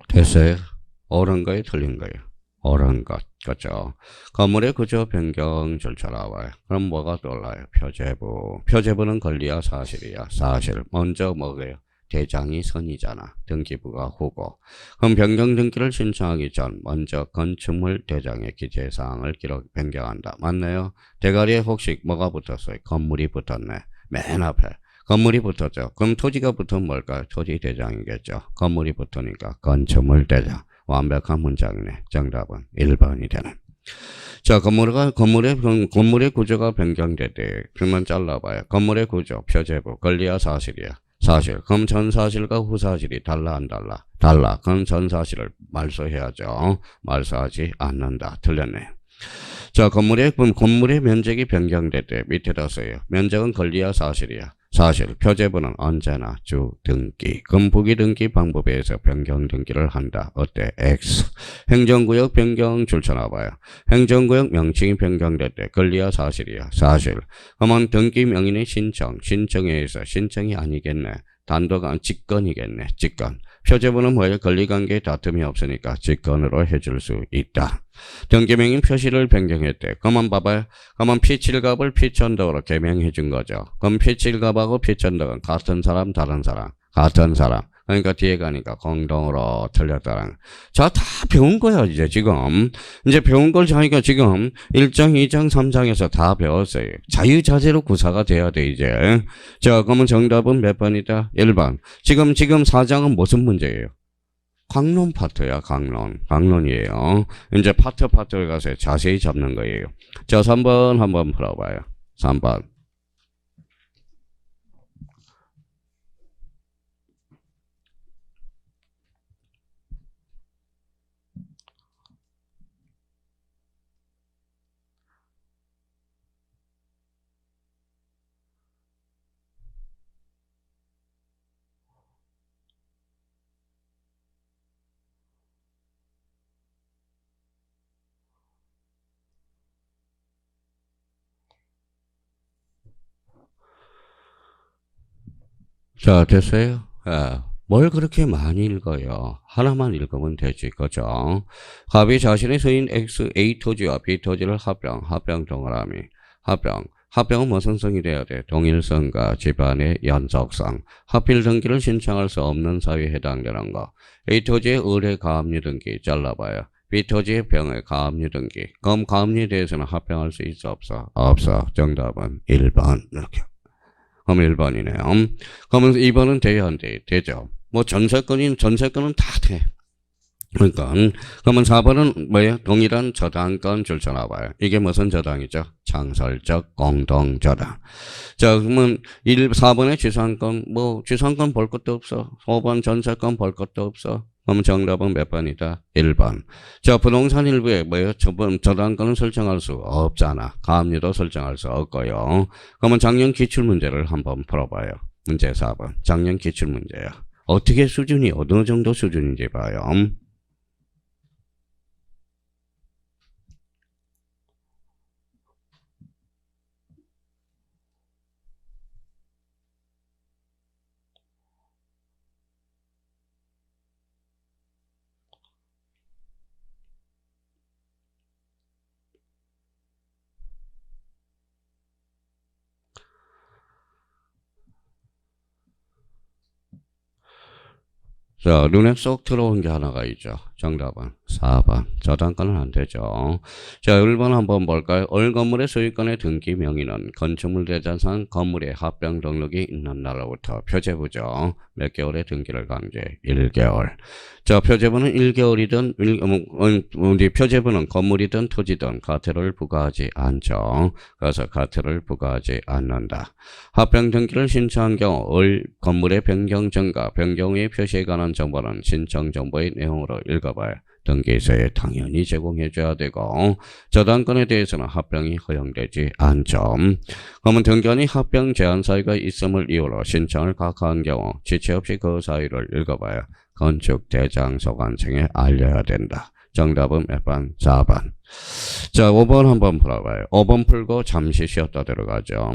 됐어요? 옳은 거예요? 틀린 거예요? 옳은 것. 그렇죠? 건물의 구조 변경 절차 나와요. 그럼 뭐가 떠올라요? 표제부는 권리야, 사실이야? 사실. 먼저 뭐예요? 대장이 선이잖아. 등기부가 후고. 그럼 변경 등기를 신청하기 전 먼저 건축물 대장의 기재사항을 기록 변경한다. 맞나요? 대가리에 혹시 뭐가 붙었어요? 건물이 붙었네. 맨 앞에. 건물이 붙었죠. 그럼 토지가 붙으면 뭘까요? 토지 대장이겠죠. 건물이 붙으니까 건축물 대장. 완벽한 문장이네. 정답은 1번이 되네. 자, 건물의 구조가 변경되되, 그만 잘라봐요. 건물의 구조, 표제부, 권리야, 사실이야. 사실. 그럼 전 사실과 후 사실이 달라, 안 달라? 달라. 그럼 전 사실을 말소해야죠. 말소하지 않는다. 틀렸네. 자, 건물의 면적이 변경되되, 밑에다 써요. 면적은 권리야, 사실이야. 사실, 표제부는 언제나 주 등기, 금부기 등기 방법에 의해서 변경 등기를 한다. 어때? X. 행정구역 변경 줄쳐놔봐요. 행정구역 명칭이 변경될 때 권리야, 사실이야. 사실. 그러면 등기 명인의 신청에 의해서 신청이 아니겠네. 단도가 직권이겠네. 직권. 표제부는 뭐예요? 권리관계에 다툼이 없으니까 직권으로 해줄 수 있다. 등기명인 표시를 변경했대. 그만 봐봐요. 그러면 피칠갑을 피천덕으로 개명해 준 거죠. 그럼 피칠갑하고 피천덕은 같은 사람, 다른 사람? 같은 사람. 그러니까 뒤에 가니까 공동으로 틀렸다는. 자, 다 배운 거야, 이제 지금. 이제 배운 걸 자기가 지금 1장, 2장, 3장에서 다 배웠어요. 자유자재로 구사가 돼야 돼, 이제. 자, 그러면 정답은 몇 번이다? 1번. 지금 4장은 무슨 문제예요? 강론 파트야, 강론. 강론이에요. 이제 파트에 가서 자세히 잡는 거예요. 자, 3번 한번 풀어봐요. 3번. 자, 됐어요? 뭘 그렇게 많이 읽어요? 하나만 읽으면 되지, 그죠? 갑이 자신의 서인 X, A 토지와 B 토지를 합병 동그라미, 합병은 무슨 성이 돼야 돼? 동일성과 집안의 연속성. 합필 등기를 신청할 수 없는 사유에 해당되는 거. A 토지의 의뢰 가압류 등기 잘라봐요. B 토지의 병의 가압류 등기. 그럼 가압류에 대해서는 합병할 수 있어, 없어? 없어. 정답은 1번. 이렇게. 그럼 1번이네요. 그러면 2번은 돼야 안 돼? 되죠. 뭐 전세권은 다 돼. 그러니까 그러면 4번은 뭐예요? 동일한 저당권 줄쳐놔봐요. 이게 무슨 저당이죠? 창설적 공동저당. 자, 그러면 4번에 지상권 볼 것도 없어. 5번 전세권 볼 것도 없어. 그럼 정답은 몇 번이다? 1번. 자, 부동산 일부에 뭐예요? 저당권은 설정할 수 없잖아. 가압류도 설정할 수 없고요. 그러면 작년 기출문제를 한번 풀어봐요. 문제 4번. 작년 기출문제야. 어떻게 수준이 어느 정도 수준인지 봐요. 자, 눈에 쏙 들어온 게 하나가 있죠. 정답은 4번. 저당권은 안 되죠. 자, 1번 한번 볼까요? 건물의 소유권의 등기 명의는 건축물 대장상 건물의 합병 등록이 있는 날로부터 표제부죠. 몇 개월의 등기를 강제? 1개월. 자, 표제부는 1개월이든, 표제부는 건물이든 토지든 가태료를 부과하지 않죠. 그래서 가태료를 부과하지 않는다. 합병 등기를 신청한 경우 건물의 변경 전과 변경 후의 표시에 관한 정보는 신청 정보의 내용으로 읽어봐요. 등기소에 당연히 제공해줘야 되고 저당권에 대해서는 합병이 허용되지 않죠. 그러면 등기관이 합병 제한 사유가 있음을 이유로 신청을 각하한 경우 지체 없이 그 사유를 읽어봐요. 건축 대장 소관청에 알려야 된다. 정답은 몇 번? 4번. 자, 5번 한번 풀어봐요. 5번 풀고 잠시 쉬었다 들어가죠.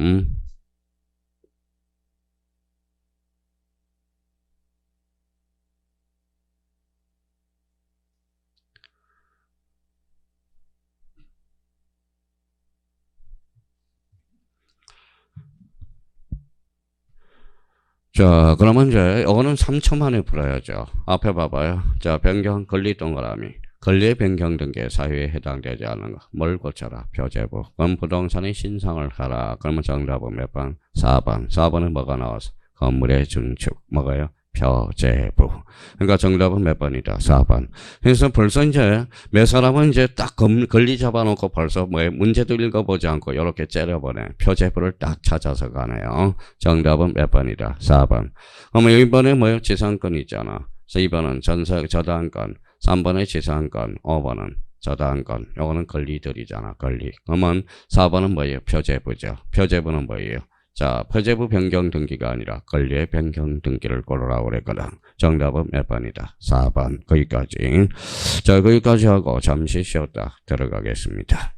자, 그러면 이제 이거는 3초 만에 풀어야죠. 앞에 봐봐요. 자, 변경 권리 동그라미. 권리의 변경 등기의 사유에 해당되지 않는 거. 뭘 고쳐라? 표제부. 그럼 부동산의 신상을 하라. 그러면 정답은 몇 번? 4번. 4번은 뭐가 나와서? 건물의 준축. 뭐가요? 표제부. 그러니까 정답은 몇 번이다? 4번. 그래서 벌써 이제 몇 사람은 이제 딱 권리 잡아놓고 벌써 뭐 문제도 읽어보지 않고 이렇게 째려보네. 표제부를 딱 찾아서 가네요. 정답은 몇 번이다? 4번. 그러면 이번에 뭐요? 지상권 있잖아. 그래서 2번은 저당권, 3번의 지상권, 5번은 저당권. 요거는 권리들이잖아. 권리. 그러면 4번은 뭐예요? 표제부죠. 표제부는 뭐예요? 자, 표제부 변경 등기가 아니라 권리의 변경 등기를 고르라고 그랬거든. 정답은 몇 번이다? 4번. 거기까지. 자, 거기까지 하고 잠시 쉬었다 들어가겠습니다.